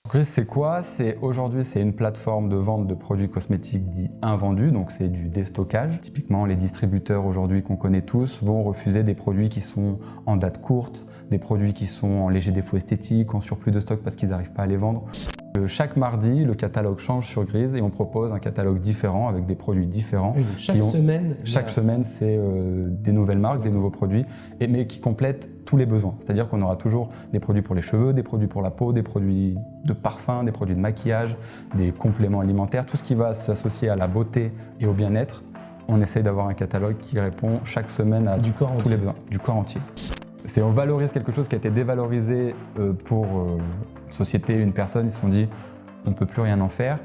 Grise, c'est quoi? Aujourd'hui, c'est une plateforme de vente de produits cosmétiques dits invendus, donc c'est du déstockage. Typiquement, les distributeurs aujourd'hui qu'on connaît tous vont refuser des produits qui sont en date courte, des produits qui sont en léger défaut esthétique, en surplus de stock parce qu'ils n'arrivent pas à les vendre. Chaque mardi, le catalogue change sur Grise et on propose un catalogue différent avec des produits différents. Oui, chaque semaine, c'est des nouvelles marques, des nouveaux produits, mais qui complètent tous les besoins. C'est-à-dire qu'on aura toujours des produits pour les cheveux, des produits pour la peau, des produits de parfum, des produits de maquillage, des compléments alimentaires, tout ce qui va s'associer à la beauté et au bien-être. On essaye d'avoir un catalogue qui répond chaque semaine à tous les besoins, du corps entier. On valorise quelque chose qui a été dévalorisé pour une société, une personne. Ils se sont dit, on ne peut plus rien en faire.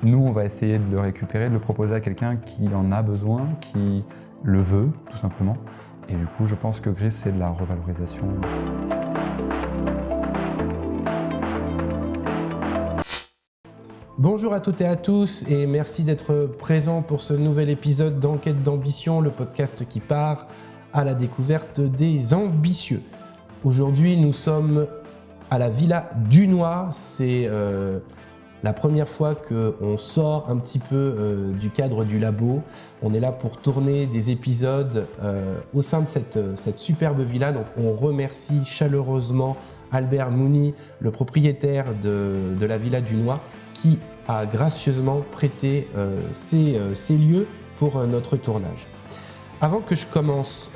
Nous, on va essayer de le récupérer, de le proposer à quelqu'un qui en a besoin, qui le veut, tout simplement. Et du coup, je pense que Grise, c'est de la revalorisation. Bonjour à toutes et à tous et merci d'être présents pour ce nouvel épisode d'Enquête d'ambition, le podcast qui part à la découverte des ambitieux. Aujourd'hui, nous sommes à la Villa Dunois. C'est la première fois qu'on sort un petit peu du cadre du labo. On est là pour tourner des épisodes au sein de cette superbe villa. Donc, on remercie chaleureusement Albert Mouni, le propriétaire de la Villa Dunois, qui a gracieusement prêté ces lieux pour notre tournage. Avant que je commence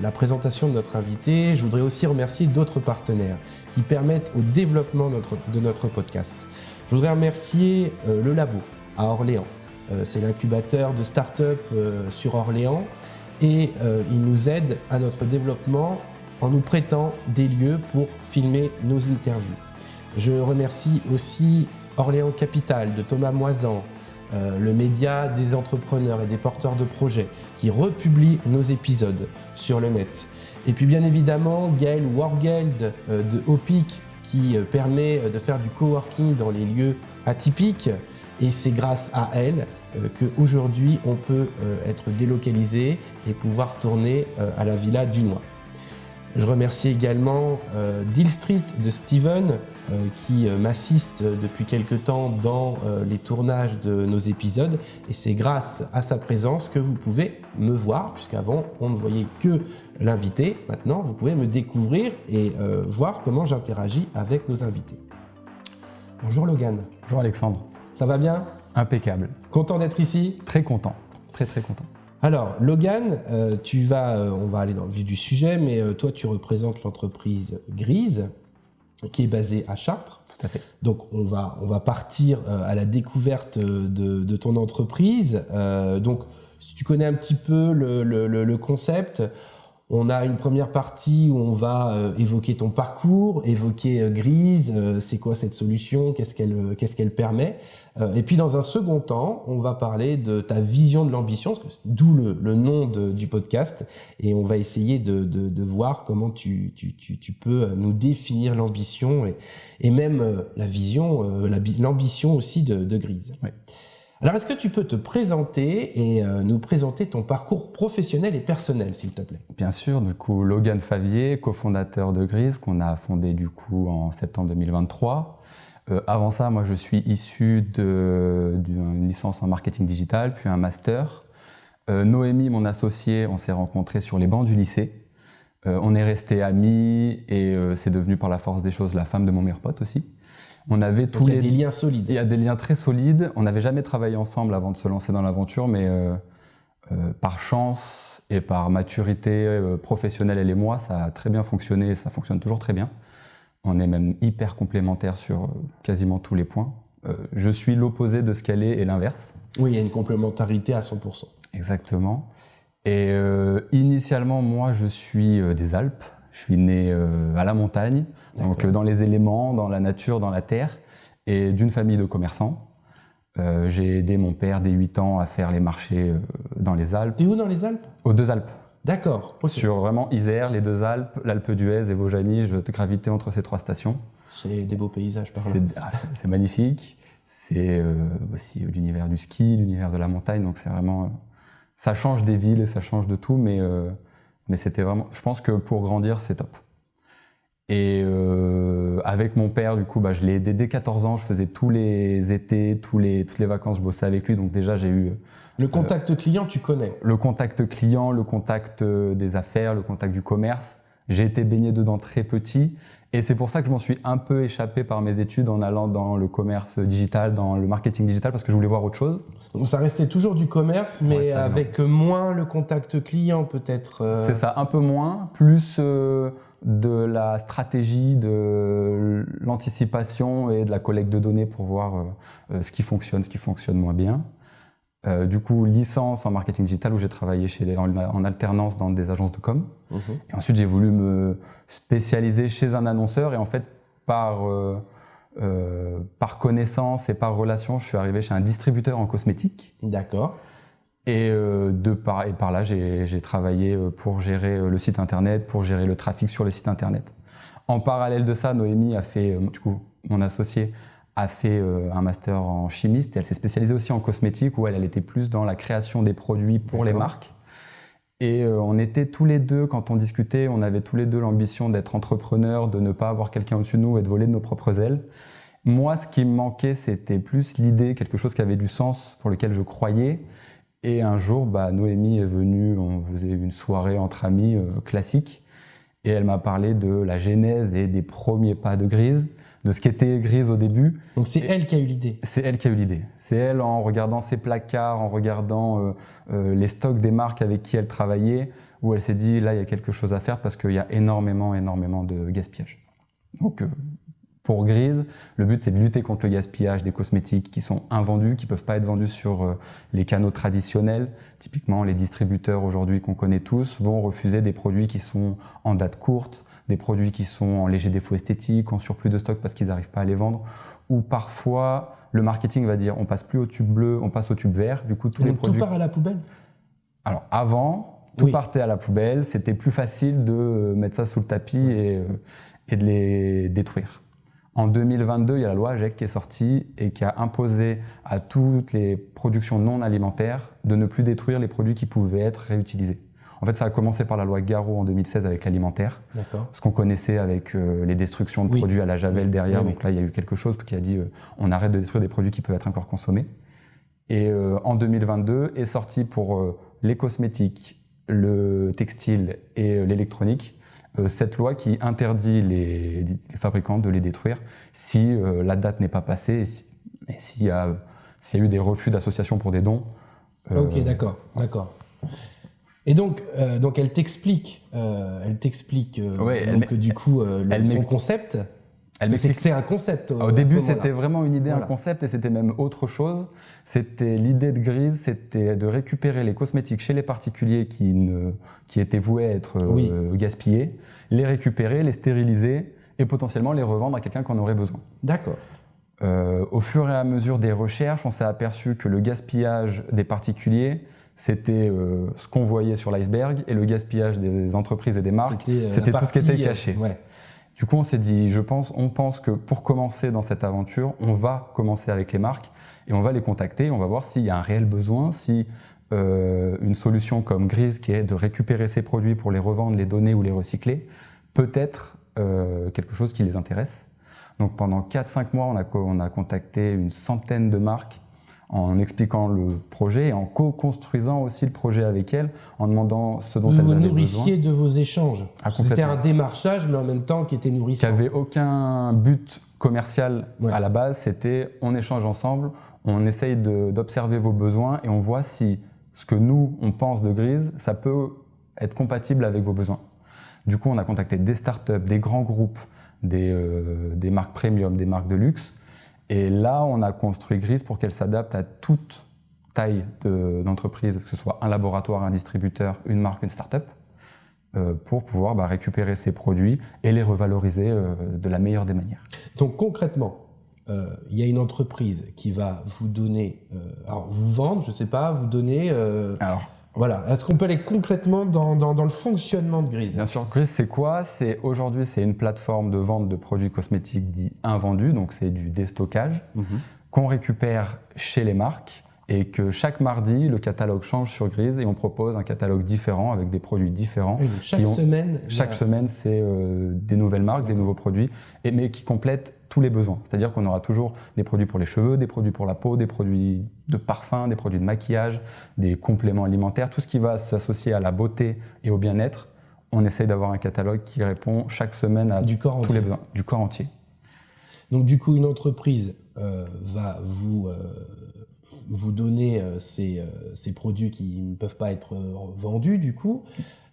la présentation de notre invité, je voudrais aussi remercier d'autres partenaires qui permettent au développement de notre podcast. Je voudrais remercier le Labo à Orléans. C'est l'incubateur de start-up sur Orléans et il nous aide à notre développement en nous prêtant des lieux pour filmer nos interviews. Je remercie aussi Orléans Capital de Thomas Moisan, le média des entrepreneurs et des porteurs de projets qui republie nos épisodes sur le net. Et puis bien évidemment Gaël Wargeld de Opic qui permet de faire du coworking dans les lieux atypiques et c'est grâce à elle qu'aujourd'hui on peut être délocalisé et pouvoir tourner à la Villa Dunois. Je remercie également Deal Street de Steven qui m'assiste depuis quelque temps dans les tournages de nos épisodes et c'est grâce à sa présence que vous pouvez me voir puisqu'avant on ne voyait que l'invité. Maintenant vous pouvez me découvrir et voir comment j'interagis avec nos invités. Bonjour Logan. Bonjour Alexandre. Ça va bien? Impeccable. Content d'être ici? Très content, très content. Alors, Logan, on va aller dans le vif du sujet, mais toi, tu représentes l'entreprise Grise, qui est basée à Chartres. Tout à fait. Donc, on va partir à la découverte de ton entreprise. Donc, si tu connais un petit peu le concept, on a une première partie où on va évoquer ton parcours, évoquer Grise, c'est quoi cette solution, qu'est-ce qu'elle permet. Et puis dans un second temps, on va parler de ta vision de l'ambition, d'où le nom du podcast, et on va essayer de voir comment tu peux nous définir l'ambition et même la vision, l'ambition aussi de Grise. Oui. Alors, est-ce que tu peux te présenter et nous présenter ton parcours professionnel et personnel, s'il te plaît? Bien sûr, du coup, Logan Favier, cofondateur de Grise, qu'on a fondé du coup en septembre 2023. Avant ça, moi, je suis issu d'une licence en marketing digital, puis un master. Noémie, mon associée, on s'est rencontrés sur les bancs du lycée. On est restés amis et c'est devenu par la force des choses la femme de mon meilleur pote aussi. On avait Donc, il y a des liens solides. Il y a des liens très solides. On n'avait jamais travaillé ensemble avant de se lancer dans l'aventure, mais par chance et par maturité professionnelle, elle et moi, ça a très bien fonctionné et ça fonctionne toujours très bien. On est même hyper complémentaires sur quasiment tous les points. Je suis l'opposé de ce qu'elle est et l'inverse. Oui, il y a une complémentarité à 100%. Exactement. Et initialement, moi, je suis des Alpes. Je suis né à la montagne, donc dans les éléments, dans la nature, dans la terre, et d'une famille de commerçants. J'ai aidé mon père dès 8 ans à faire les marchés dans les Alpes. T'es où dans les Alpes? Aux Deux Alpes. D'accord. Okay. Sur vraiment Isère, les Deux Alpes, l'Alpe d'Huez et Vaujany, je gravité entre ces 3 stations. C'est des beaux paysages par là. C'est magnifique. C'est aussi l'univers du ski, l'univers de la montagne, donc c'est vraiment... ça change des villes et ça change de tout, mais c'était vraiment... Je pense que pour grandir, c'est top. Et avec mon père, du coup, je l'ai aidé dès 14 ans. Je faisais tous les étés, toutes les vacances, je bossais avec lui. Donc déjà, j'ai eu... Le contact client, tu connais? Le contact client, le contact des affaires, le contact du commerce. J'ai été baigné dedans très petit. Et c'est pour ça que je m'en suis un peu échappé par mes études en allant dans le commerce digital, dans le marketing digital, parce que je voulais voir autre chose. Donc ça restait toujours du commerce, mais avec moins le contact client peut-être. C'est ça, un peu moins, plus de la stratégie, de l'anticipation et de la collecte de données pour voir ce qui fonctionne moins bien. Du coup, licence en marketing digital où j'ai travaillé en alternance dans des agences de com. Et ensuite, j'ai voulu me spécialiser chez un annonceur et en fait, par connaissance et par relation, je suis arrivé chez un distributeur en cosmétique. D'accord. Et par là, j'ai travaillé pour gérer le site internet, pour gérer le trafic sur le site internet. En parallèle de ça, Noémie a fait, du coup, mon associée, a fait un master en chimiste et elle s'est spécialisée aussi en cosmétique où elle était plus dans la création des produits pour les marques. Et on était tous les deux, quand on discutait, on avait tous les deux l'ambition d'être entrepreneurs, de ne pas avoir quelqu'un au-dessus de nous et de voler de nos propres ailes. Moi, ce qui me manquait, c'était plus l'idée, quelque chose qui avait du sens, pour lequel je croyais. Et un jour, Noémie est venue, on faisait une soirée entre amis classique et elle m'a parlé de la genèse et des premiers pas de Grise, de ce qu'était Grise au début. Donc c'est elle qui a eu l'idée. C'est elle qui a eu l'idée. C'est elle, en regardant ses placards, en regardant les stocks des marques avec qui elle travaillait, où elle s'est dit, là, il y a quelque chose à faire parce qu'il y a énormément de gaspillage. Donc, pour Grise, le but, c'est de lutter contre le gaspillage des cosmétiques qui sont invendus, qui ne peuvent pas être vendus sur les canaux traditionnels. Typiquement, les distributeurs aujourd'hui qu'on connaît tous vont refuser des produits qui sont en date courte, des produits qui sont en léger défaut esthétique, en surplus de stock parce qu'ils n'arrivent pas à les vendre. Ou parfois, le marketing va dire on passe plus au tube bleu, on passe au tube vert. Du coup, tous les produits... Tout part à la poubelle? Alors, avant, tout partait à la poubelle. C'était plus facile de mettre ça sous le tapis et de les détruire. En 2022, il y a la loi AGEC qui est sortie et qui a imposé à toutes les productions non alimentaires de ne plus détruire les produits qui pouvaient être réutilisés. En fait, ça a commencé par la loi Garot en 2016 avec l'alimentaire. D'accord. Ce qu'on connaissait avec les destructions de produits à la javel derrière. Donc là, il y a eu quelque chose qui a dit on arrête de détruire des produits qui peuvent être encore consommés. Et en 2022 est sorti pour les cosmétiques, le textile et l'électronique cette loi qui interdit les fabricants de les détruire si la date n'est pas passée et s'il y a eu des refus d'associations pour des dons. Ok, d'accord. Et donc elle t'explique, du coup son concept. C'est que c'est un concept. Au début, c'était vraiment une idée, un concept, et c'était même autre chose. C'était l'idée de Grise, c'était de récupérer les cosmétiques chez les particuliers qui étaient voués à être gaspillés, les récupérer, les stériliser et potentiellement les revendre à quelqu'un qui en aurait besoin. D'accord. Au fur et à mesure des recherches, on s'est aperçu que le gaspillage des particuliers, c'était ce qu'on voyait sur l'iceberg, et le gaspillage des entreprises et des marques, c'était tout ce qui était caché. Du coup, on s'est dit, on pense que pour commencer dans cette aventure, on va commencer avec les marques et on va les contacter, on va voir s'il y a un réel besoin, si une solution comme Grise, qui est de récupérer ces produits pour les revendre, les donner ou les recycler, peut être quelque chose qui les intéresse. Donc pendant 4-5 mois, on a contacté une centaine de marques en expliquant le projet et en co-construisant aussi le projet avec elles, en demandant ce dont elles avaient besoin. Vous nourrissiez de vos échanges. C'était un démarchage, mais en même temps qui était nourrissant. Qui n'avait aucun but commercial à la base, c'était on échange ensemble, on essaye d'observer vos besoins et on voit si ce que nous, on pense de Grise, ça peut être compatible avec vos besoins. Du coup, on a contacté des startups, des grands groupes, des marques premium, des marques de luxe. Et là, on a construit Grise pour qu'elle s'adapte à toute taille d'entreprise, que ce soit un laboratoire, un distributeur, une marque, une start-up, pour pouvoir récupérer ces produits et les revaloriser de la meilleure des manières. Donc concrètement, il y a une entreprise qui va vous donner, alors vous vendre, je ne sais pas, vous donner... Voilà. Est-ce qu'on peut aller concrètement dans le fonctionnement de Grise? Bien sûr, Grise, c'est quoi? Aujourd'hui, c'est une plateforme de vente de produits cosmétiques dits invendus, donc c'est du déstockage, qu'on récupère chez les marques et que chaque mardi, le catalogue change sur Grise et on propose un catalogue différent avec des produits différents. Oui, chaque semaine, c'est des nouvelles marques, des nouveaux produits, mais qui complètent tous les besoins. C'est-à-dire qu'on aura toujours des produits pour les cheveux, des produits pour la peau, des produits de parfum, des produits de maquillage, des compléments alimentaires, tout ce qui va s'associer à la beauté et au bien-être. On essaye d'avoir un catalogue qui répond chaque semaine à tous les besoins, du corps entier. Donc du coup, une entreprise va vous donner ces produits qui ne peuvent pas être vendus du coup.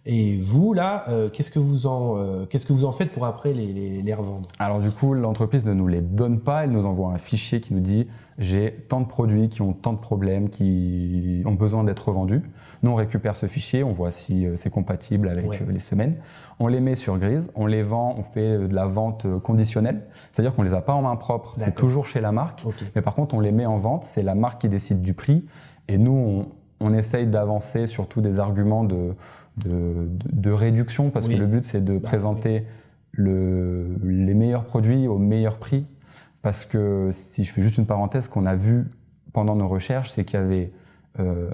Et vous, là, qu'est-ce que vous en faites pour après les revendre? Alors du coup, l'entreprise ne nous les donne pas, elle nous envoie un fichier qui nous dit « j'ai tant de produits qui ont tant de problèmes, qui ont besoin d'être revendus ». Nous, on récupère ce fichier, on voit si c'est compatible avec les semaines. On les met sur Grise, on les vend, on fait de la vente conditionnelle, c'est-à-dire qu'on ne les a pas en main propre, c'est toujours chez la marque. Mais par contre, on les met en vente, c'est la marque qui décide du prix. Et nous, on essaye d'avancer surtout des arguments de réduction, parce que le but c'est de présenter les meilleurs produits au meilleur prix, parce que si je fais juste une parenthèse, qu'on a vu pendant nos recherches, c'est qu'il y avait,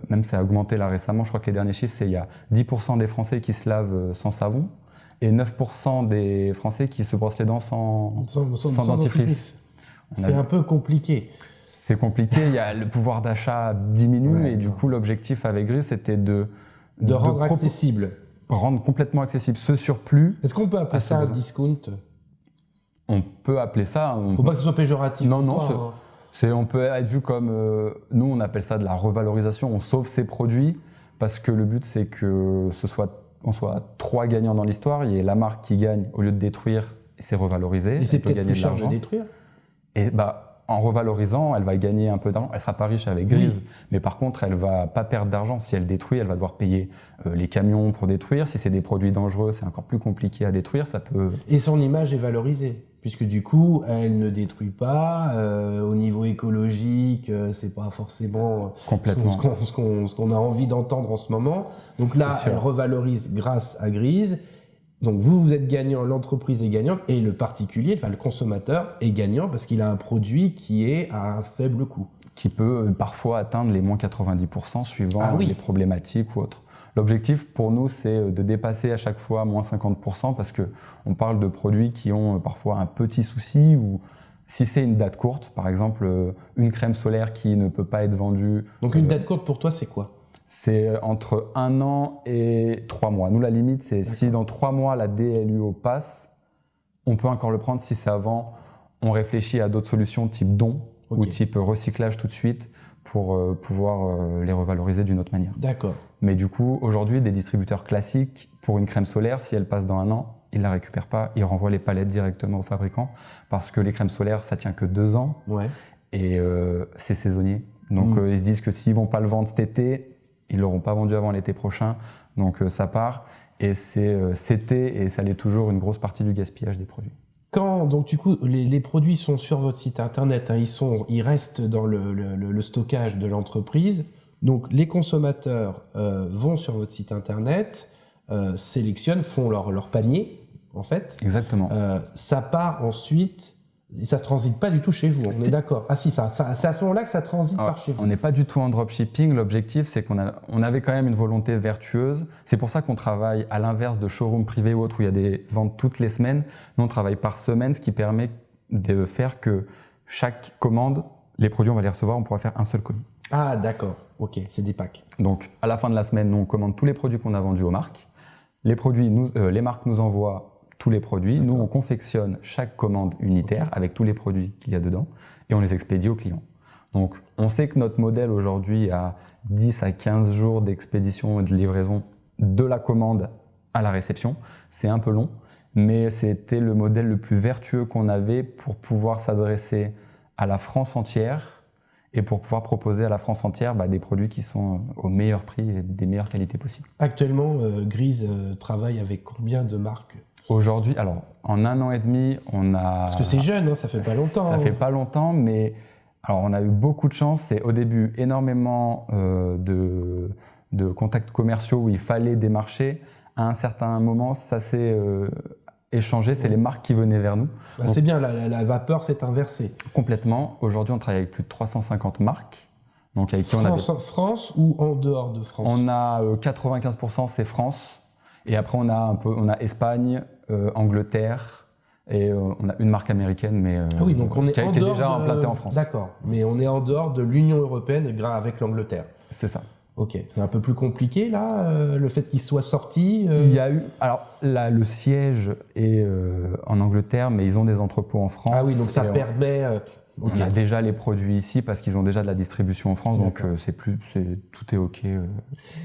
même ça a augmenté là récemment, je crois que les derniers chiffres c'est il y a 10% des Français qui se lavent sans savon et 9% des Français qui se brossent les dents sans dentifrice. C'est un peu compliqué. C'est compliqué, il y a le pouvoir d'achat diminue et du coup l'objectif avec Grise c'était de rendre accessible. Rendre complètement accessible ce surplus. Est-ce qu'on peut appeler ça un discount? On peut appeler ça. Faut pas que ce soit péjoratif. Non, on peut être vu comme. Nous, on appelle ça de la revalorisation. On sauve ces produits parce que le but, c'est que on soit trois gagnants dans l'histoire. Il y ait la marque qui gagne au lieu de détruire, et c'est revalorisé. Et c'est peut-être plus cher de détruire. Et en revalorisant, elle va gagner un peu d'argent. Elle ne sera pas riche avec Grise, mais par contre, elle ne va pas perdre d'argent. Si elle détruit, elle va devoir payer les camions pour détruire. Si c'est des produits dangereux, c'est encore plus compliqué à détruire. Ça peut... Et son image est valorisée, puisque du coup, elle ne détruit pas. Au niveau écologique, c'est pas forcément ce qu'on a envie d'entendre en ce moment. Donc là, elle revalorise grâce à Grise. Donc vous êtes gagnant, l'entreprise est gagnante et le particulier, enfin le consommateur est gagnant parce qu'il a un produit qui est à un faible coût. Qui peut parfois atteindre les moins 90% suivant les problématiques ou autres. L'objectif pour nous, c'est de dépasser à chaque fois moins 50% parce qu'on parle de produits qui ont parfois un petit souci ou si c'est une date courte, par exemple une crème solaire qui ne peut pas être vendue. Donc une date courte pour toi, c'est quoi ? C'est entre 1 an et 3 mois. Nous, la limite, c'est si dans 3 mois, la DLUO passe, on peut encore le prendre. Si c'est avant, on réfléchit à d'autres solutions type don ou type recyclage tout de suite pour pouvoir les revaloriser d'une autre manière. D'accord. Mais du coup, aujourd'hui, des distributeurs classiques, pour une crème solaire, si elle passe dans 1 an, ils ne la récupèrent pas, ils renvoient les palettes directement au fabricant parce que les crèmes solaires, ça tient que 2 ans et c'est saisonnier. Donc, ils se disent que s'ils ne vont pas le vendre cet été, ils ne l'auront pas vendu avant l'été prochain, donc ça part. Et c'était, et ça l'est toujours, une grosse partie du gaspillage des produits. Donc du coup, les produits sont sur votre site internet, ils restent dans le stockage de l'entreprise. Donc les consommateurs vont sur votre site internet, sélectionnent, font leur panier, en fait. Exactement. Ça part ensuite... Ça ne transite pas du tout chez vous, on est d'accord. Ah si, c'est à ce moment-là que ça transite par chez vous. On n'est pas du tout en dropshipping. L'objectif, c'est qu'on avait quand même une volonté vertueuse. C'est pour ça qu'on travaille à l'inverse de showroom privé ou autre où il y a des ventes toutes les semaines. Nous, on travaille par semaine, ce qui permet de faire que chaque commande, les produits, on va les recevoir, on pourra faire un seul colis. Ah d'accord, ok, c'est des packs. Donc, à la fin de la semaine, nous, on commande tous les produits qu'on a vendus aux marques. Les marques nous envoient tous les produits. Nous, on confectionne chaque commande unitaire avec tous les produits qu'il y a dedans et on les expédie aux clients. Donc, on sait que notre modèle aujourd'hui a 10 à 15 jours d'expédition et de livraison de la commande à la réception. C'est un peu long, mais c'était le modèle le plus vertueux qu'on avait pour pouvoir s'adresser à la France entière et pour pouvoir proposer à la France entière des produits qui sont au meilleur prix et des meilleures qualités possibles. Actuellement, Grise travaille avec combien de marques ? Aujourd'hui, alors en 1 an et demi, on a... Parce que c'est jeune, ça fait pas longtemps. Ça fait pas longtemps, mais alors on a eu beaucoup de chance. C'est au début énormément de contacts commerciaux où il fallait démarcher. À un certain moment, ça s'est échangé. C'est les marques qui venaient vers nous. C'est bien, la vapeur s'est inversée. Complètement. Aujourd'hui, on travaille avec plus de 350 marques. Donc avec qui France ou en dehors de France? On a 95% c'est France, et après on a Espagne, Angleterre, et on a une marque américaine, mais oui, donc on est qui est déjà implantée en France. D'accord, mais on est en dehors de l'Union européenne avec l'Angleterre. C'est ça. Ok, c'est un peu plus compliqué là, le fait qu'il soit sorti. Il y a eu, alors là, le siège est en Angleterre, mais ils ont des entrepôts en France. Ah oui, donc ça permet. On a déjà les produits ici parce qu'ils ont déjà de la distribution en France, donc tout est ok.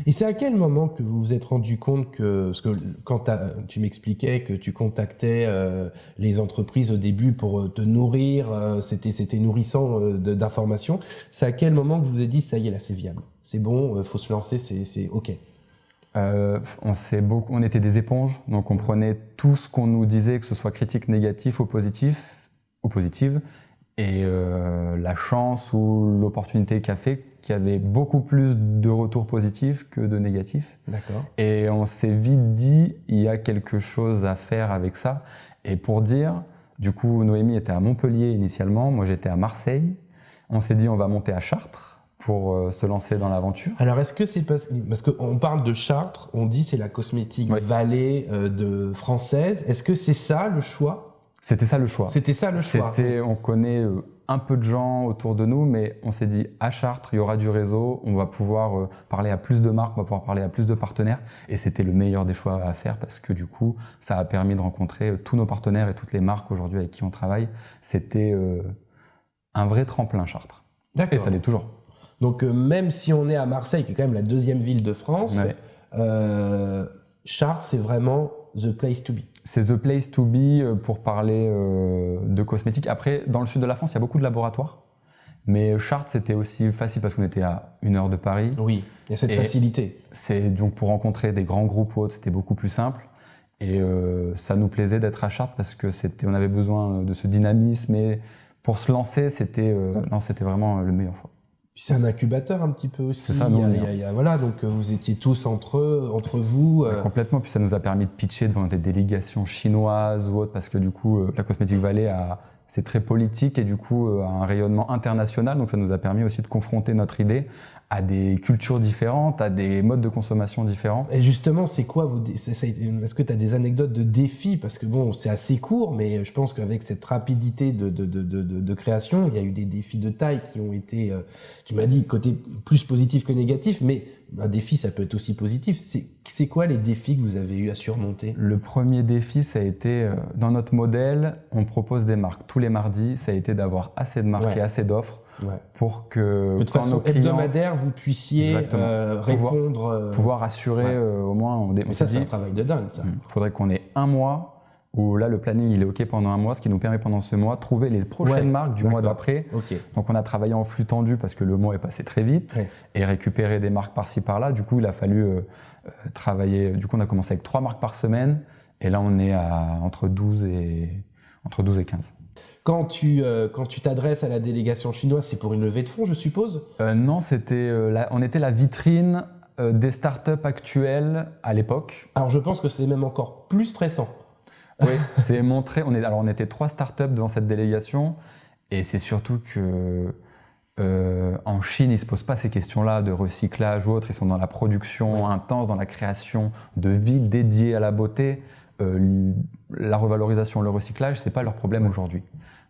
Et c'est à quel moment que vous vous êtes rendu compte que, parce que quand tu m'expliquais que tu contactais les entreprises au début pour te nourrir, c'était nourrissant d'informations. C'est à quel moment que vous vous êtes dit ça y est là c'est viable, c'est bon, faut se lancer, c'est ok. On était des éponges, donc on prenait tout ce qu'on nous disait, que ce soit critique, négatif ou positive. Et la chance ou l'opportunité qu'a fait qu'il y avait beaucoup plus de retours positifs que de négatifs. D'accord. Et on s'est vite dit, il y a quelque chose à faire avec ça. Et pour dire, du coup, Noémie était à Montpellier initialement, moi j'étais à Marseille. On s'est dit, on va monter à Chartres pour se lancer dans l'aventure. Alors, est-ce que c'est parce qu'on parle de Chartres, on dit c'est la cosmétique vallée française. Est-ce que c'est ça le choix ? C'était ça le choix. On connaît un peu de gens autour de nous, mais on s'est dit à Chartres, il y aura du réseau, on va pouvoir parler à plus de marques, on va pouvoir parler à plus de partenaires. Et c'était le meilleur des choix à faire parce que du coup, ça a permis de rencontrer tous nos partenaires et toutes les marques aujourd'hui avec qui on travaille. C'était un vrai tremplin, Chartres. D'accord. Et ça l'est toujours. Donc même si on est à Marseille, qui est quand même la deuxième ville de France, Chartres, c'est vraiment the place to be. C'est the place to be pour parler de cosmétiques. Après, dans le sud de la France, il y a beaucoup de laboratoires. Mais Chartres, c'était aussi facile parce qu'on était à 1 heure de Paris. Oui, il y a cette facilité. Donc pour rencontrer des grands groupes ou autres, c'était beaucoup plus simple. Et ça nous plaisait d'être à Chartres parce qu'on avait besoin de ce dynamisme. Et pour se lancer, c'était vraiment le meilleur choix. Puis c'est un incubateur un petit peu aussi. C'est ça, voilà, donc vous étiez tous entre vous. Complètement, puis ça nous a permis de pitcher devant des délégations chinoises ou autres, parce que du coup, la Cosmetic Valley, c'est très politique et du coup a un rayonnement international, donc ça nous a permis aussi de confronter notre idée à des cultures différentes, à des modes de consommation différents. Et justement, c'est quoi est-ce que tu as des anecdotes de défis? Parce que bon, c'est assez court, mais je pense qu'avec cette rapidité de création, il y a eu des défis de taille qui ont été, tu m'as dit, côté plus positif que négatif, mais un défi, ça peut être aussi positif. C'est quoi les défis que vous avez eu à surmonter? Le premier défi, ça a été, dans notre modèle, on propose des marques tous les mardis, ça a été d'avoir assez de marques et assez d'offres pour que, de façon hebdomadaire, vous puissiez répondre... Pouvoir assurer au moins... Mais ça, c'est un travail de dingue, ça. Il faudrait qu'on ait un mois où là, le planning, il est OK pendant un mois, ce qui nous permet pendant ce mois de trouver les prochaines marques du mois d'après. Okay. Donc, on a travaillé en flux tendu parce que le mois est passé très vite et récupérer des marques par-ci, par-là. Du coup, il a fallu travailler. Du coup, on a commencé avec 3 marques par semaine et là, on est à entre 12 et 15. Quand tu t'adresses à la délégation chinoise, c'est pour une levée de fonds, je suppose? Non, on était la vitrine des startups actuelles à l'époque. Alors, je pense que c'est même encore plus stressant. Oui, c'est montré. On était 3 startups devant cette délégation et c'est surtout que en Chine, ils ne se posent pas ces questions-là de recyclage ou autre. Ils sont dans la production intense, dans la création de villes dédiées à la beauté. La revalorisation, le recyclage, c'est pas leur problème aujourd'hui.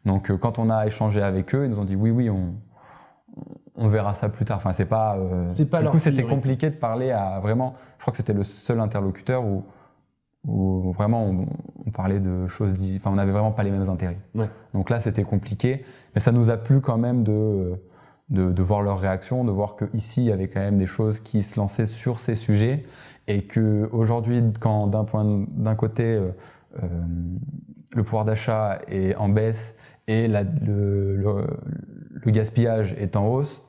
Donc, quand on a échangé avec eux, ils nous ont dit oui, on verra ça plus tard. Enfin, c'est pas du coup, c'était compliqué de parler à vraiment. Je crois que c'était le seul interlocuteur où vraiment on parlait de choses, enfin on n'avait vraiment pas les mêmes intérêts. Donc là c'était compliqué, mais ça nous a plu quand même de voir leur réaction, de voir qu'ici il y avait quand même des choses qui se lançaient sur ces sujets et qu'aujourd'hui quand d'un côté le pouvoir d'achat est en baisse et le gaspillage est en hausse,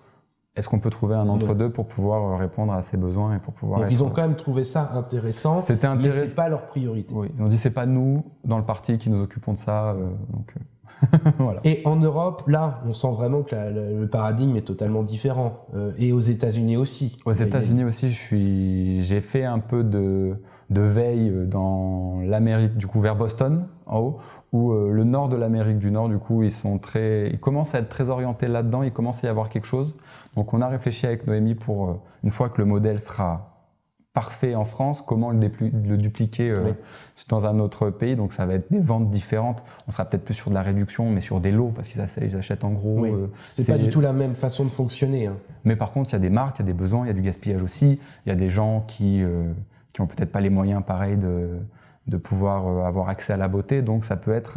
est-ce qu'on peut trouver un entre-deux pour pouvoir répondre à ces besoins et pour pouvoir Donc ils ont quand même trouvé ça intéressant, mais c'est pas leur priorité. Oui, ils ont dit c'est pas nous dans le parti qui nous occupons de ça. Voilà. Et en Europe, là, on sent vraiment que le paradigme est totalement différent. Et aux États-Unis aussi. Aux États-Unis aussi, j'ai fait un peu de veille dans l'Amérique, du coup vers Boston, en haut, où le nord de l'Amérique du Nord, du coup, ils commencent à être très orientés là-dedans, il commence à y avoir quelque chose. Donc on a réfléchi avec Noémie pour, une fois que le modèle sera parfait en France, comment le dupliquer dans un autre pays. Donc ça va être des ventes différentes. On sera peut-être plus sur de la réduction, mais sur des lots, parce qu'ils achètent en gros. Oui. C'est pas du tout la même façon de fonctionner. Hein. Mais par contre, il y a des marques, il y a des besoins, il y a du gaspillage aussi. Il y a des gens qui ont peut-être pas les moyens pareils de pouvoir avoir accès à la beauté. Donc ça peut être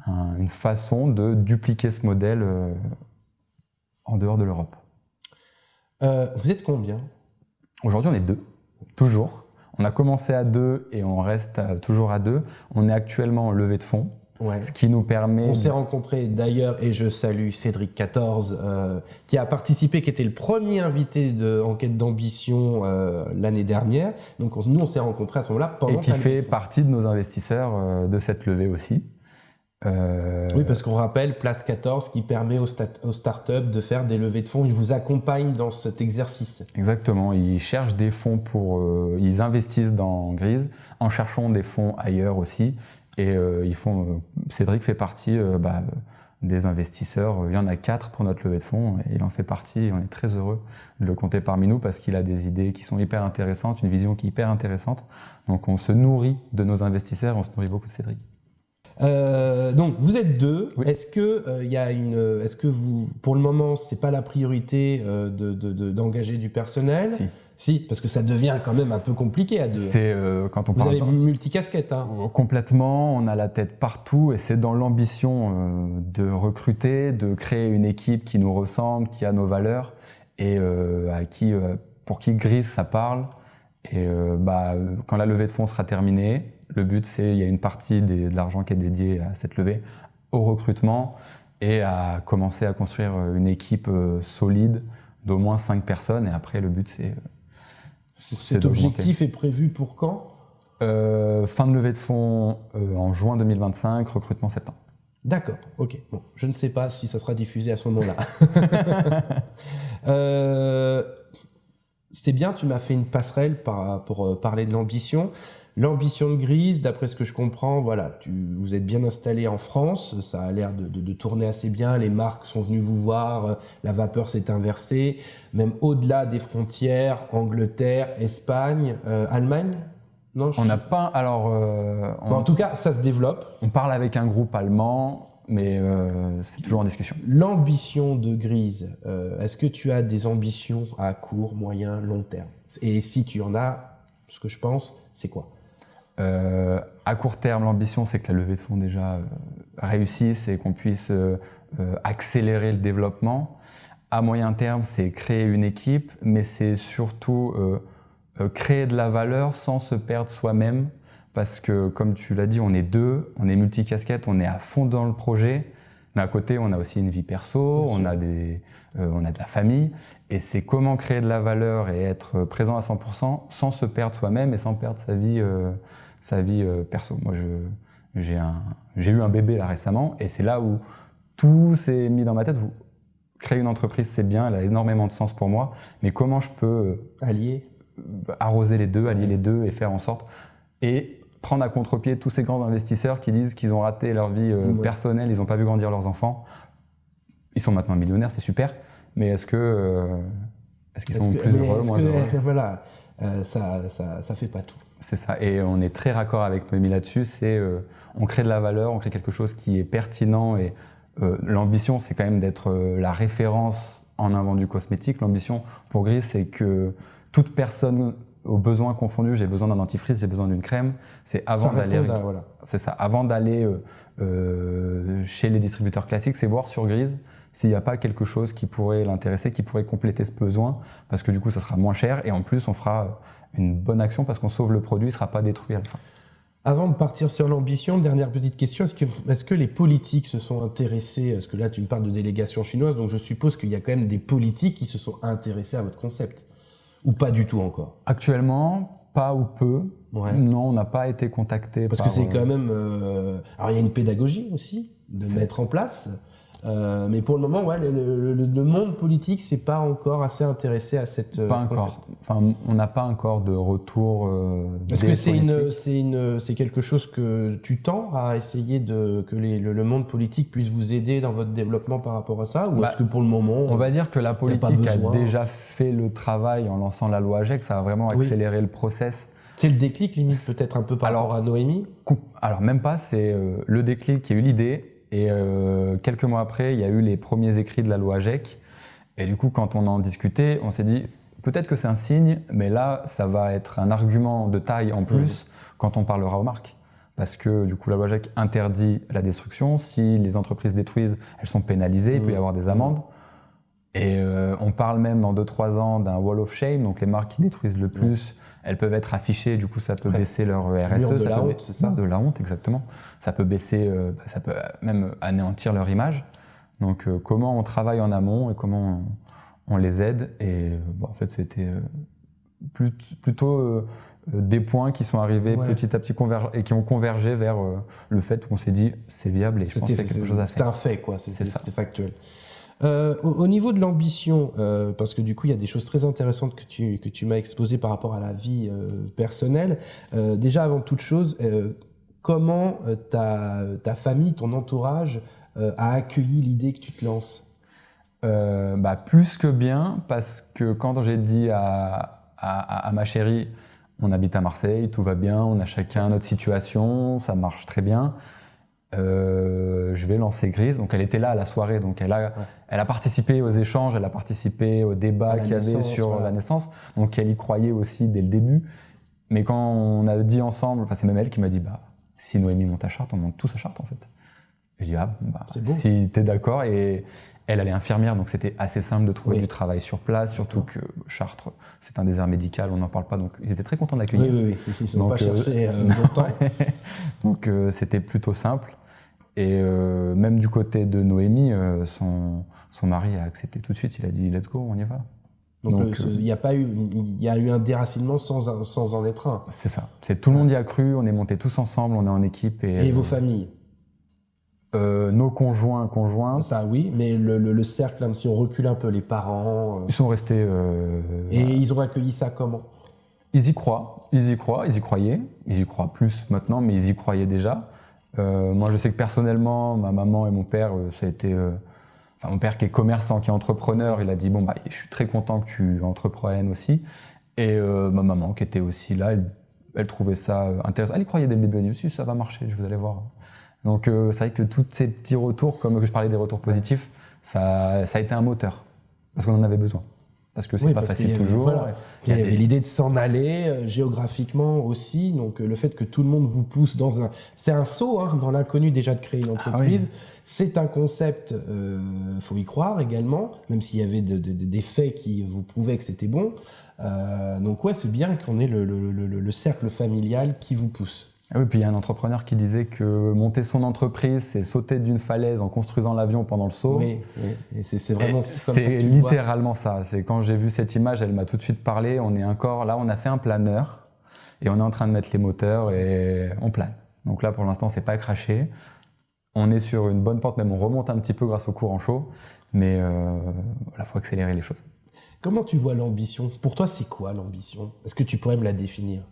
une façon de dupliquer ce modèle en dehors de l'Europe. Vous êtes combien ? Aujourd'hui, on est 2, toujours. On a commencé à 2 et on reste toujours à 2. On est actuellement en levée de fonds, ce qui nous permet... On s'est rencontrés d'ailleurs, et je salue Cédric 14, qui a participé, qui était le premier invité de Enquête d'ambition l'année dernière. Donc nous, on s'est rencontrés à ce moment-là pendant... Et qui fait partie de nos investisseurs de cette levée aussi. Oui, parce qu'on rappelle, Place 14 qui permet aux startups de faire des levées de fonds. Ils vous accompagnent dans cet exercice. Exactement. Ils cherchent des fonds ils investissent dans Grise en cherchant des fonds ailleurs aussi. Et Cédric fait partie des investisseurs. Il y en a 4 pour notre levée de fonds et il en fait partie. Et on est très heureux de le compter parmi nous parce qu'il a des idées qui sont hyper intéressantes, une vision qui est hyper intéressante. Donc on se nourrit de nos investisseurs, on se nourrit beaucoup de Cédric. Donc vous êtes 2. Oui. Est-ce que vous, pour le moment, c'est pas la priorité d'engager du personnel ? Si, parce que ça devient quand même un peu compliqué à 2. C'est quand on vous parle. Vous avez multicasquette, hein. Complètement. On a la tête partout et c'est dans l'ambition de recruter, de créer une équipe qui nous ressemble, qui a nos valeurs et pour qui Grise ça parle. Et quand la levée de fonds sera terminée. Le but, il y a une partie de l'argent qui est dédiée à cette levée au recrutement et à commencer à construire une équipe solide d'au moins 5 personnes. Et après, le but, c'est Cet objectif est prévu pour quand ? Fin de levée de fonds en juin 2025, recrutement septembre. D'accord, ok. Bon, je ne sais pas si ça sera diffusé à ce moment-là. C'était bien, tu m'as fait une passerelle pour parler de l'ambition. L'ambition de Grise, d'après ce que je comprends, voilà, vous êtes bien installé en France, ça a l'air de tourner assez bien, les marques sont venues vous voir, la vapeur s'est inversée, même au-delà des frontières, Angleterre, Espagne, Allemagne ? Non, on n'a pas... Alors, en tout cas, ça se développe. On parle avec un groupe allemand, mais c'est toujours en discussion. L'ambition de Grise, est-ce que tu as des ambitions à court, moyen, long terme ? Et si tu en as, ce que je pense, c'est quoi ? À court terme, l'ambition, c'est que la levée de fonds déjà réussisse et qu'on puisse accélérer le développement. À moyen terme, c'est créer une équipe, mais c'est surtout créer de la valeur sans se perdre soi-même. Parce que, comme tu l'as dit, on est 2, on est multicasquette, on est à fond dans le projet. Mais à côté, on a aussi une vie perso, on a de la famille. Et c'est comment créer de la valeur et être présent à 100% sans se perdre soi-même et sans perdre sa vie perso. Moi, j'ai eu un bébé là récemment et c'est là où tout s'est mis dans ma tête. Créer une entreprise, c'est bien, elle a énormément de sens pour moi, mais comment je peux arroser les deux, allier les deux et faire en sorte et prendre à contre-pied tous ces grands investisseurs qui disent qu'ils ont raté leur vie personnelle, ils n'ont pas vu grandir leurs enfants. Ils sont maintenant millionnaires, c'est super, mais est-ce qu'ils sont plus heureux, moins heureux ? Voilà, ça fait pas tout. C'est ça, et on est très raccord avec Noémie là-dessus, on crée de la valeur, on crée quelque chose qui est pertinent et l'ambition, c'est quand même d'être la référence en invendu cosmétique. L'ambition pour Grise, c'est que toute personne aux besoins confondus, j'ai besoin d'un dentifrice, j'ai besoin d'une crème, c'est avant d'aller chez les distributeurs classiques, c'est voir sur Grise s'il n'y a pas quelque chose qui pourrait l'intéresser, qui pourrait compléter ce besoin, parce que du coup ça sera moins cher et en plus on fera une bonne action parce qu'on sauve le produit, il ne sera pas détruit à la fin. Avant de partir sur l'ambition, dernière petite question, est-ce que les politiques se sont intéressés, parce que là tu me parles de délégation chinoise, donc je suppose qu'il y a quand même des politiques qui se sont intéressés à votre concept, ou pas du tout encore ? Actuellement, pas ou peu. Ouais. Non, on n'a pas été contacté. Parce que c'est quand même... Alors, il y a une pédagogie aussi de mettre en place. Mais pour le moment, ouais, le monde politique s'est pas encore assez intéressé à cette... Pas encore. Enfin, on n'a pas encore de retour. Est-ce que c'est quelque chose que tu tends à essayer que le monde politique puisse vous aider dans votre développement par rapport à ça, ou est-ce que pour le moment... On va dire que la politique a déjà fait le travail en lançant la loi AGEC, ça a vraiment accéléré le process. C'est le déclic, limite, peut-être un peu par rapport à Noémie? Alors, même pas, c'est le déclic qui a eu l'idée. Et quelques mois après, il y a eu les premiers écrits de la loi AGEC. Et du coup, quand on en discutait, on s'est dit, peut-être que c'est un signe, mais là, ça va être un argument de taille en plus quand on parlera aux marques. Parce que du coup, la loi AGEC interdit la destruction. Si les entreprises détruisent, elles sont pénalisées, il peut y avoir des amendes. Et on parle même dans 2-3 ans d'un wall of shame, donc les marques qui détruisent le plus, elles peuvent être affichées, du coup ça peut baisser leur RSE. De la honte, c'est ça ? De la honte, exactement. Ça peut baisser, ça peut même anéantir leur image. Donc comment on travaille en amont et comment on les aide. Et en fait c'était plutôt des points qui sont arrivés petit à petit et qui ont convergé vers le fait qu'on s'est dit c'est viable et je pense qu'il y a quelque chose à faire. C'était un fait, quoi. C'était factuel. Au niveau de l'ambition, parce que du coup il y a des choses très intéressantes que tu m'as exposées par rapport à la vie personnelle. Déjà avant toute chose, comment ta famille, ton entourage a accueilli l'idée que tu te lances ? Plus que bien, parce que quand j'ai dit à ma chérie, on habite à Marseille, tout va bien, on a chacun notre situation, ça marche très bien. Je vais lancer Grise, donc elle était là à la soirée, donc elle a participé aux échanges, elle a participé au débat qu'il y avait sur la naissance, donc elle y croyait aussi dès le début. Mais quand on a dit ensemble, c'est même elle qui m'a dit si Noémie monte à Chartres, on monte tous à Chartres en fait. Et je dis si t'es d'accord. Et elle est infirmière, donc c'était assez simple de trouver du travail sur place, surtout que Chartres, c'est un désert médical, on n'en parle pas, donc ils étaient très contents d'accueillir. Oui, ils n'ont pas cherché longtemps. Donc c'était plutôt simple. Et même du côté de Noémie, son mari a accepté tout de suite, il a dit let's go, on y va. Donc il y a eu un déracinement sans en être un. C'est ça, tout le monde y a cru, on est montés tous ensemble, on est en équipe. Et vos familles ? Nos conjoints. Ça oui, mais le cercle, même si on recule un peu, les parents... Ils sont restés... Et ils ont accueilli ça comment ? Ils y croient, ils y croyaient. Ils y croient plus maintenant, mais ils y croyaient déjà. Moi, je sais que personnellement, ma maman et mon père, ça a été... mon père qui est commerçant, qui est entrepreneur, il a dit je suis très content que tu entreprennes aussi. Et ma maman qui était aussi là, elle trouvait ça intéressant. Elle y croyait dès le début, elle a dit si ça va marcher, vous allez voir. Donc c'est vrai que tous ces petits retours, comme je parlais des retours positifs, ça a été un moteur, parce qu'on en avait besoin. Parce que c'est pas facile toujours. Il y avait l'idée de s'en aller géographiquement aussi, donc le fait que tout le monde vous pousse c'est un saut dans l'inconnu déjà de créer une entreprise. C'est un concept, faut y croire également, même s'il y avait des faits qui vous prouvaient que c'était bon. Donc c'est bien qu'on ait le cercle familial qui vous pousse. Oui, puis il y a un entrepreneur qui disait que monter son entreprise, c'est sauter d'une falaise en construisant l'avion pendant le saut. Oui, et c'est vraiment comme ça. C'est littéralement ça. C'est quand j'ai vu cette image, elle m'a tout de suite parlé. On est encore là, on a fait un planeur et on est en train de mettre les moteurs et on plane. Donc là, pour l'instant, c'est pas craché. On est sur une bonne pente, même on remonte un petit peu grâce au courant chaud, mais il faut accélérer les choses. Comment tu vois l'ambition ? Pour toi, c'est quoi l'ambition ? Est-ce que tu pourrais me la définir ?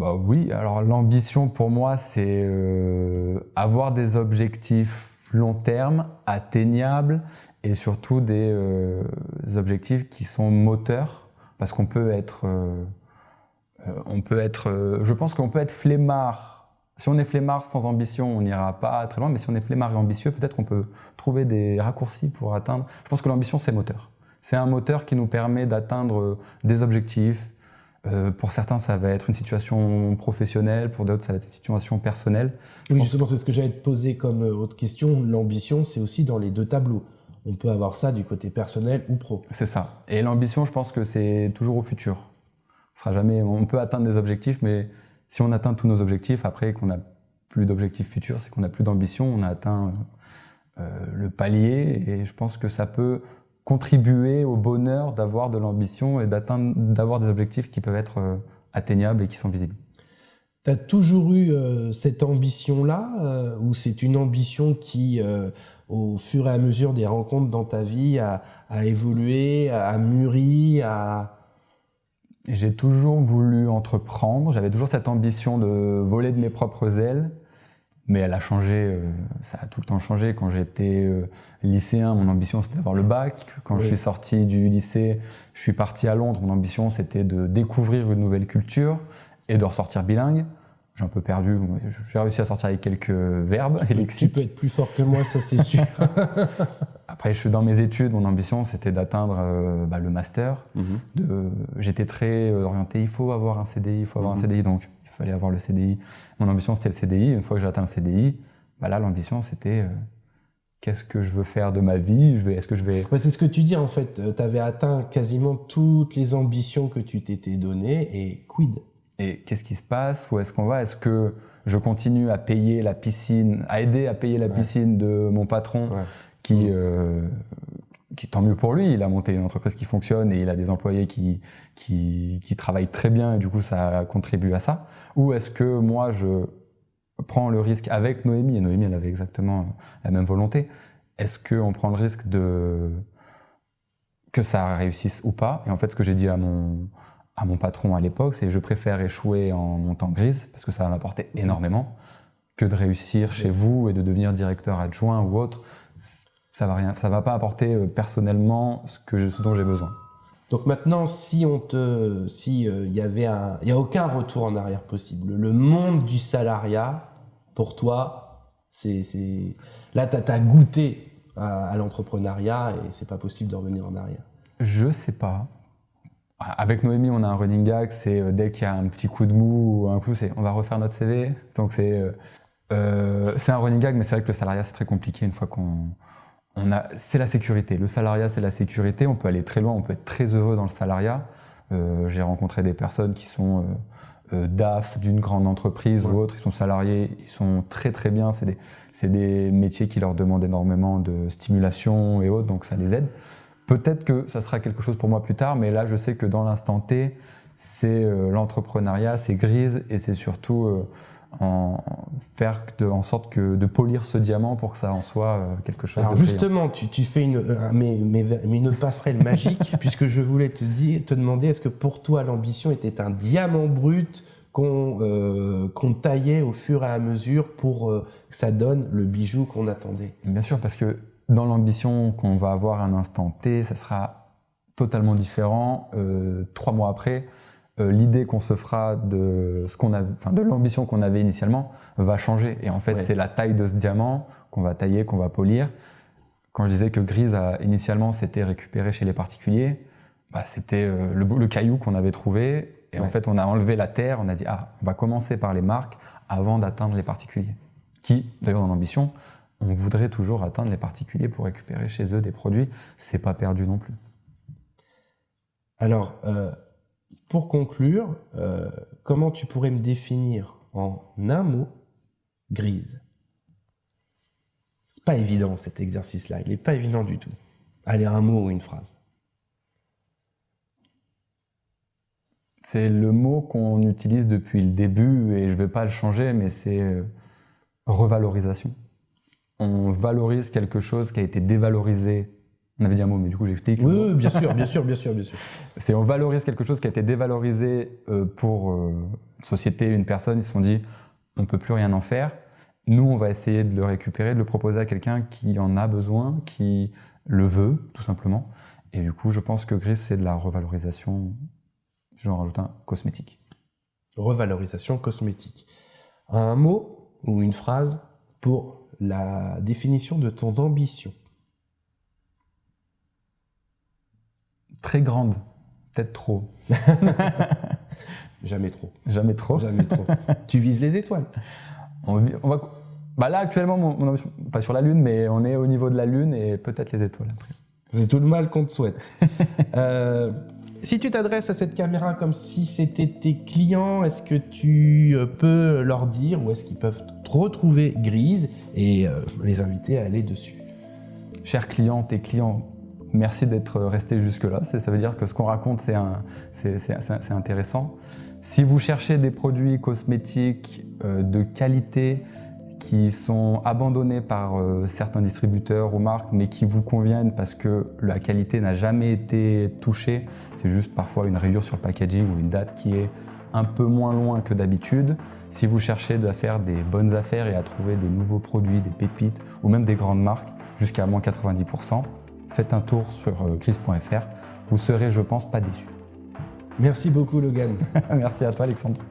Oui, alors l'ambition pour moi, c'est avoir des objectifs long terme, atteignables et surtout des objectifs qui sont moteurs, parce qu'on peut être, je pense qu'on peut être flemmard. Si on est flemmard sans ambition, on n'ira pas très loin, mais si on est flemmard et ambitieux, peut-être qu'on peut trouver des raccourcis pour atteindre. Je pense que l'ambition, c'est moteur. C'est un moteur qui nous permet d'atteindre des objectifs. Pour certains, ça va être une situation professionnelle, pour d'autres, ça va être une situation personnelle. Oui, justement, c'est ce que j'allais te poser comme autre question. L'ambition, c'est aussi dans les deux tableaux. On peut avoir ça du côté personnel ou pro. C'est ça. Et l'ambition, je pense que c'est toujours au futur. On peut atteindre des objectifs, mais si on atteint tous nos objectifs, après qu'on n'a plus d'objectifs futurs, c'est qu'on n'a plus d'ambition, on a atteint le palier. Et je pense que ça peut contribuer au bonheur d'avoir de l'ambition et d'avoir des objectifs qui peuvent être atteignables et qui sont visibles. Tu as toujours eu cette ambition-là ou c'est une ambition qui, au fur et à mesure des rencontres dans ta vie, a évolué, a mûri, J'ai toujours voulu entreprendre, j'avais toujours cette ambition de voler de mes propres ailes, mais elle a changé, ça a tout le temps changé. Quand j'étais lycéen, mon ambition c'était d'avoir le bac. Quand je suis sorti du lycée, je suis parti à Londres, mon ambition c'était de découvrir une nouvelle culture et de ressortir bilingue. J'ai un peu perdu, j'ai réussi à sortir avec quelques verbes et lexiques. Tu peux être plus fort que moi, ça c'est sûr. Après, je suis dans mes études, mon ambition c'était d'atteindre le master. J'étais très orienté, il faut avoir un CDI, il faut avoir un CDI, donc il fallait avoir le CDI. Mon ambition c'était le CDI, une fois que j'ai atteint le CDI, là l'ambition c'était qu'est-ce que je veux faire de ma vie, est-ce que je vais... Ouais, c'est ce que tu dis en fait, tu avais atteint quasiment toutes les ambitions que tu t'étais données et quid? Et qu'est-ce qui se passe? Où est-ce qu'on va? Est-ce que je continue à payer la piscine, à aider à payer la piscine de mon patron qui, tant mieux pour lui, il a monté une entreprise qui fonctionne et il a des employés qui travaillent très bien et du coup ça contribue à ça? Ou est-ce que moi je prends le risque avec Noémie, et Noémie elle avait exactement la même volonté, est-ce qu'on prend le risque que ça réussisse ou pas? Et en fait ce que j'ai dit à mon patron à l'époque, c'est je préfère échouer en montant Grise, parce que ça va m'apporter énormément, que de réussir chez vous et de devenir directeur adjoint ou autre. Ça va pas apporter personnellement ce dont j'ai besoin. Donc maintenant, si il y a aucun retour en arrière possible, le monde du salariat, pour toi, là t'as goûté à l'entrepreneuriat et c'est pas possible de revenir en arrière. Je sais pas. Avec Noémie, on a un running gag, c'est dès qu'il y a un petit coup de mou ou un coup, c'est on va refaire notre CV. Donc c'est un running gag, mais c'est vrai que le salariat c'est très compliqué une fois c'est la sécurité. Le salariat c'est la sécurité. On peut aller très loin, on peut être très heureux dans le salariat. J'ai rencontré des personnes qui sont DAF d'une grande entreprise ou autre, ils sont salariés, ils sont très très bien. C'est des métiers qui leur demandent énormément de stimulation et autres, donc ça les aide. Peut-être que ça sera quelque chose pour moi plus tard, mais là, je sais que dans l'instant T, c'est l'entrepreneuriat, c'est Grise, et c'est surtout faire en sorte de polir ce diamant pour que ça en soit quelque chose. Alors justement, tu fais une passerelle magique, puisque je voulais te demander, est-ce que pour toi, l'ambition était un diamant brut qu'on taillait au fur et à mesure pour que ça donne le bijou qu'on attendait? Bien sûr, parce que dans l'ambition qu'on va avoir à un instant T, ça sera totalement différent. 3 mois après, l'idée qu'on se fera de l'ambition qu'on avait initialement va changer. Et en fait, c'est la taille de ce diamant qu'on va tailler, qu'on va polir. Quand je disais que Grise, initialement, c'était récupéré chez les particuliers, c'était le caillou qu'on avait trouvé. Et en fait, on a enlevé la terre, on a dit on va commencer par les marques avant d'atteindre les particuliers. Qui, d'ailleurs, dans l'ambition, on voudrait toujours atteindre les particuliers pour récupérer chez eux des produits. C'est pas perdu non plus. Alors, pour conclure, comment tu pourrais me définir en un mot Grise? C'est pas évident cet exercice-là, il n'est pas évident du tout. Allez, un mot ou une phrase. C'est le mot qu'on utilise depuis le début et je vais pas le changer, mais c'est revalorisation. On valorise quelque chose qui a été dévalorisé. On avait dit un mot, mais du coup j'explique. Oui, bien sûr. C'est on valorise quelque chose qui a été dévalorisé pour une société, une personne. Ils se sont dit, on ne peut plus rien en faire. Nous, on va essayer de le récupérer, de le proposer à quelqu'un qui en a besoin, qui le veut, tout simplement. Et du coup, je pense que Grise, c'est de la revalorisation, j'en rajoute un, cosmétique. Revalorisation cosmétique. Un mot ou une phrase pour la définition de ton ambition. Très grande, peut-être trop. Jamais trop. Jamais trop. Jamais trop. Tu vises les étoiles. Là, actuellement, mon ambition, pas sur la Lune, mais on est au niveau de la Lune et peut-être les étoiles après. C'est tout le mal qu'on te souhaite. Si tu t'adresses à cette caméra comme si c'était tes clients, est-ce que tu peux leur dire où est-ce qu'ils peuvent te retrouver Grise et les inviter à aller dessus? Chers clientes et clients, merci d'être resté jusque-là. Ça veut dire que ce qu'on raconte, c'est intéressant. Si vous cherchez des produits cosmétiques de qualité qui sont abandonnés par certains distributeurs ou marques, mais qui vous conviennent parce que la qualité n'a jamais été touchée, c'est juste parfois une rayure sur le packaging ou une date qui est un peu moins loin que d'habitude. Si vous cherchez à faire des bonnes affaires et à trouver des nouveaux produits, des pépites ou même des grandes marques jusqu'à moins 90%, faites un tour sur chris.fr. Vous serez, je pense, pas déçus. Merci beaucoup, Logan. Merci à toi, Alexandre.